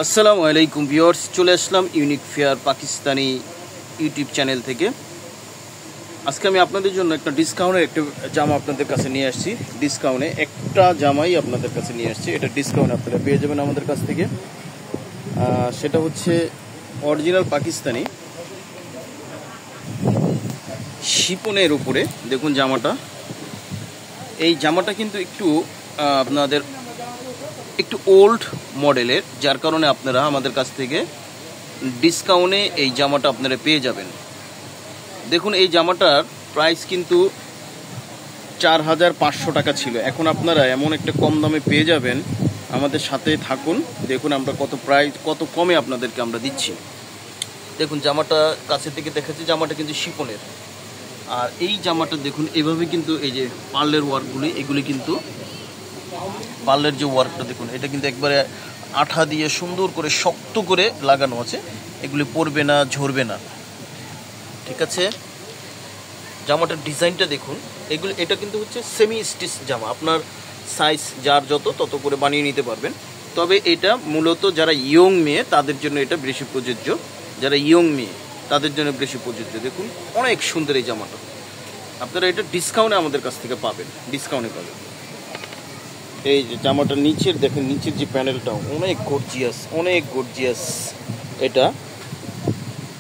আসসালামু আলাইকুম ভিউয়ার্স, চলে আসলাম unique fair Pakistani YouTube channel থেকে। আজকে আমি আপনাদের জন্য একটা ডিসকাউন্টের একটা জামা আপনাদের কাছে নিয়ে আসছি। ডিসকাউন্টে একটা জামাই আপনাদের কাছে নিয়ে আসছি। এটা ডিসকাউন্ট আপনারা পেয়ে যাবেন আমাদের কাছ থেকে। সেটা হচ্ছে অরিজিনাল পাকিস্তানি শিপনের উপরে। দেখুন জামাটা, এই জামাটা কিন্তু আপনাদের একটু ওল্ড মডেলের, যার কারণে আপনারা আমাদের কাছ থেকে ডিসকাউন্টে এই জামাটা আপনারা পেয়ে যাবেন। দেখুন এই জামাটার প্রাইস কিন্তু 4,500 টাকা ছিল, এখন আপনারা এমন একটা কম দামে পেয়ে যাবেন। আমাদের সাথে থাকুন, দেখুন আমরা কত কমে আপনাদেরকে আমরা দিচ্ছি। দেখুন জামাটা কাছে থেকে দেখাচ্ছি, জামাটা কিন্তু শিপনের। আর এই জামাটা দেখুন এভাবে কিন্তু এই যে পার্লের ওয়ার্কগুলি, এগুলি কিন্তু পার্লের যে ওয়ার্কটা দেখুন, এটা কিন্তু একবারে আঠা দিয়ে সুন্দর করে শক্ত করে লাগানো আছে। এগুলি পরবে না, ঝরবে না, ঠিক আছে। জামাটার ডিজাইনটা দেখুন, এটা কিন্তু হচ্ছে সেমি স্টিচ জামা। আপনার সাইজ যার তত করে বানিয়ে নিতে পারবেন। তবে এটা মূলত যারা ইয়ং মেয়ে তাদের জন্য এটা বেশি প্রযোজ্য। যারা ইয়ং মেয়ে তাদের জন্য বেশি প্রযোজ্য। দেখুন অনেক সুন্দর এই জামাটা, আপনারা এটা ডিসকাউন্টে আমাদের কাছ থেকে পাবেন, ডিসকাউন্টে পাবেন। এই যে জামাটা নিচের দেখেন, নিচের যে প্যানেলটা অনেক গর্জিয়াস। এটা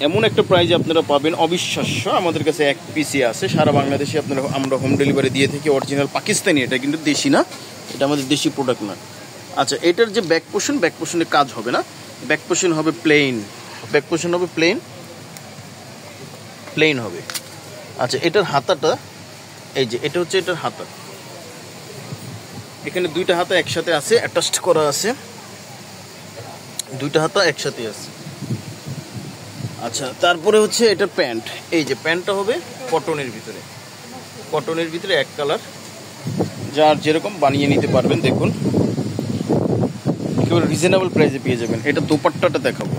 এমন একটা প্রাইজে আপনারা পাবেন অবিশ্বাস্য। আমাদের কাছে এক পিসই আছে, সারা বাংলাদেশে আমরা হোম ডেলিভারি দিয়ে থাকি। অরিজিনাল পাকিস্তানি, এটা কিন্তু দেশি না, এটা আমাদের দেশি প্রোডাক্ট না। আচ্ছা, এটার যে ব্যাক পোর্শনে কাজ হবে না, ব্যাক পোর্শন হবে প্লেন, প্লেন হবে। আচ্ছা, এটার হাতাটা এই যে, এটা হচ্ছে এটার হাতা। এখানে দুইটা হাতা একসাথে আছে, অ্যাটাচড করা আছে, দুইটা হাতা একসাথে আছে। আচ্ছা, তারপরে হচ্ছে এটার প্যান্ট। এই যে প্যান্টটা হবে কটনের ভিতরে এক কালার, যার যেরকম বানিয়ে নিতে পারবেন। দেখুন একেবারে রিজনেবল প্রাইসে পেয়ে যাবেন। এটা দোপাট্টাটা দেখাবো।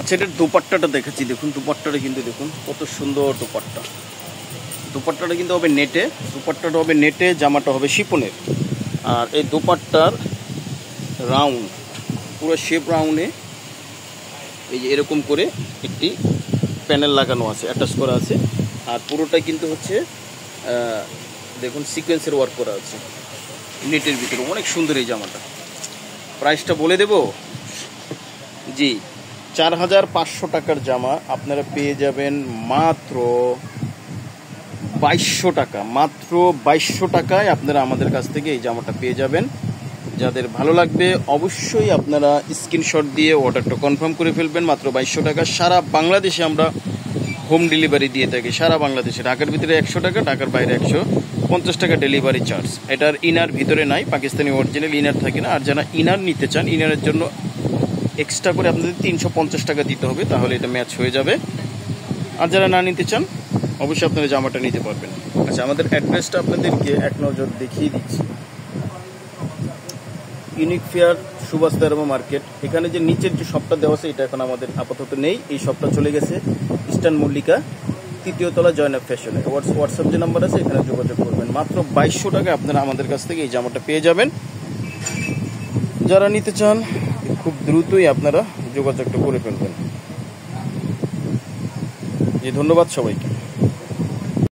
আচ্ছা, এটার দোপাট্টাটা দেখাচ্ছি। দেখুন দোপাট্টাটা কিন্তু দেখুন কত সুন্দর দোপাট্টাটা কিন্তু হবে নেটে, জামাটা হবে শিপনের। আর এই দোপাট্টার রাউন্ড, পুরো শেপ রাউন্ডে এই যে এরকম করে একটি প্যানেল লাগানো আছে, অ্যাটাচ করা আছে। আর পুরোটা কিন্তু হচ্ছে দেখুন সিকোয়েন্সের ওয়ার্ক করা আছে নেটের ভিতরে। অনেক সুন্দর এই জামাটা। প্রাইসটা বলে দেব, জি 4,500 টাকার জামা আপনারা পেয়ে যাবেন মাত্র 2,200 টাকা। মাত্র 2,200 টাকায় আপনারা আমাদের কাছ থেকে এই জামাটা পেয়ে যাবেন। যাদের ভালো লাগবে অবশ্যই আপনারা স্ক্রিনশট দিয়ে অর্ডারটা কনফার্ম করে ফেলবেন। মাত্র 2,200 টাকা। সারা বাংলাদেশে আমরা হোম ডেলিভারি দিয়ে থাকি, সারা বাংলাদেশে। ঢাকার ভিতরে 100 টাকা, ঢাকার বাইরে 150 টাকা ডেলিভারি চার্জ। এটার ইনার ভিতরে নাই, পাকিস্তানি অরিজিনাল ইনার থাকে না। আর যারা ইনার নিতে চান, ইনারের জন্য এক্সট্রা করে আপনাদের 350 টাকা দিতে হবে, তাহলে এটা ম্যাচ হয়ে যাবে। আর যারা না নিতে চান অবশ্যই আপনারা জামাটা নিতে পারবেন। আচ্ছা, আমাদের অ্যাড্রেসটা আপনাদেরকে এক নজর দেখিয়ে দিচ্ছি। Unique fair Subhash Dharma market. এখানে যে নিচের যে শপটা দেওয়া আছে, এটা এখন আমাদের আপাতত নেই। এই শপটা চলে গেছে ইস্টার্ন মল্লিকা 3য় তলা, জয়নাব ফ্যাশনে। হোয়াটসঅ্যাপ যে নাম্বার আছে এখানে যোগাযোগ করবেন। মাত্র 2,200 টাকায় আপনারা আমাদের কাছ থেকে এই জামাটা পেয়ে যাবেন। যারা নিতে চান খুব দ্রুতই আপনারা যোগাযোগটা করে ফেলবেন। জি, ধন্যবাদ সবাইকে।